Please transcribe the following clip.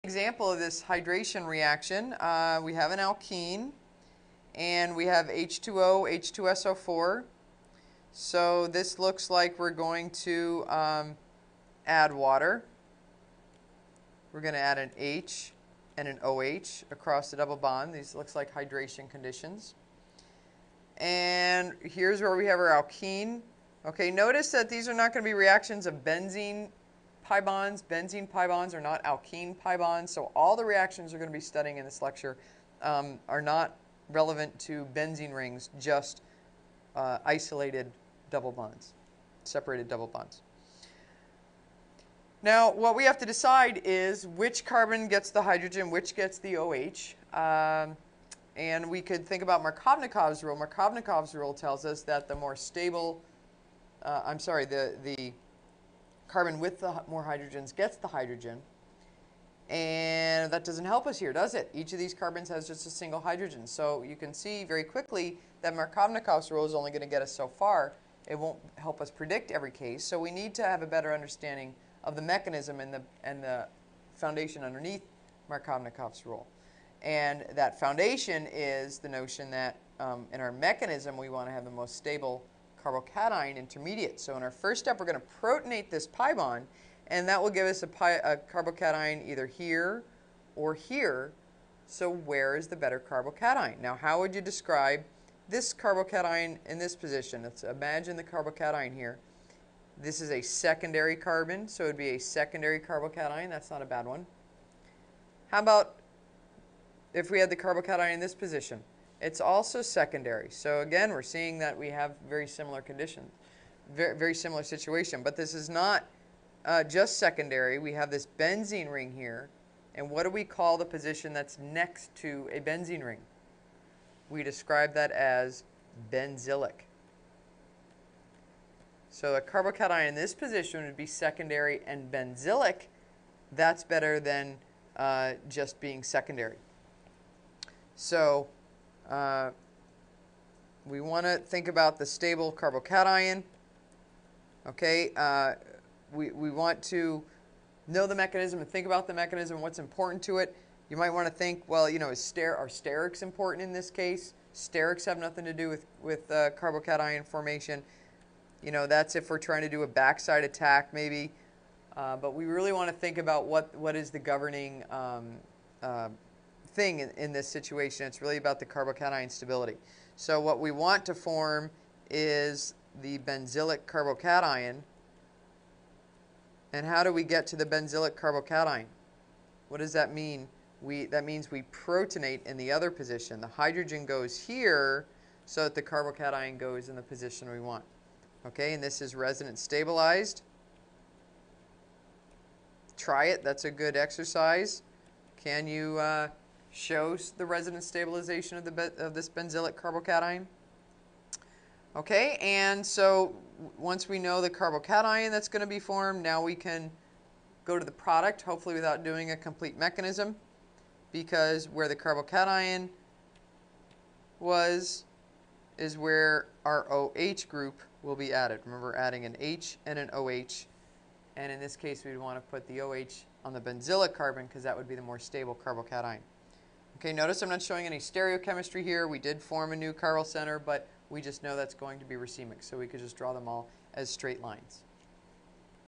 Example of this hydration reaction, we have an alkene and we have H2O, H2SO4. So this looks like we're going to add water. We're going to add an H and an OH across the double bond. These looks like hydration conditions. And here's where we have our alkene. Okay, notice that these are not going to be reactions of benzene pi bonds. Benzene pi bonds are not alkene pi bonds. So all the reactions we're going to be studying in this lecture are not relevant to benzene rings, just isolated double bonds, separated double bonds. Now, what we have to decide is which carbon gets the hydrogen, which gets the OH. And we could think about Markovnikov's rule. Markovnikov's rule tells us that the more stable, the carbon with the more hydrogens gets the hydrogen. And that doesn't help us here, does it? Each of these carbons has just a single hydrogen. So you can see very quickly that Markovnikov's rule is only going to get us so far. It won't help us predict every case. So we need to have a better understanding of the mechanism and the foundation underneath Markovnikov's rule. And that foundation is the notion that in our mechanism we want to have the most stable carbocation intermediate. So in our first step we're going to protonate this pi bond, and that will give us a carbocation either here or here. So where is the better carbocation? Now how would you describe this carbocation in this position? Let's imagine the carbocation here. This is a secondary carbon, so it would be a secondary carbocation. That's not a bad one. How about if we had the carbocation in this position? It's also secondary. So again, we're seeing that we have very similar conditions, very similar situation. But this is not just secondary. We have this benzene ring here. And what do we call the position that's next to a benzene ring? We describe that as benzylic. So a carbocation in this position would be secondary, and benzylic, that's better than just being secondary. So we want to think about the stable carbocation. Okay, we want to know the mechanism and think about the mechanism, what's important to it. You might want to think, well, you know, are sterics important in this case? Sterics have nothing to do with carbocation formation. You know, that's if we're trying to do a backside attack maybe. But we really want to think about what is the governing thing in this situation. It's really about the carbocation stability. So what we want to form is the benzylic carbocation. And how do we get to the benzylic carbocation? What does that mean? That means we protonate in the other position. The hydrogen goes here so that the carbocation goes in the position we want. Okay, and this is resonance stabilized. Try it. That's a good exercise. Can you show the resonance stabilization of this benzylic carbocation? Okay, and so once we know the carbocation that's going to be formed, now we can go to the product, hopefully without doing a complete mechanism, because where the carbocation is where our OH group will be added. Remember, adding an H and an OH, and in this case we'd want to put the OH on the benzylic carbon because that would be the more stable carbocation. Okay, notice I'm not showing any stereochemistry here. We did form a new chiral center, but we just know that's going to be racemic, so we could just draw them all as straight lines.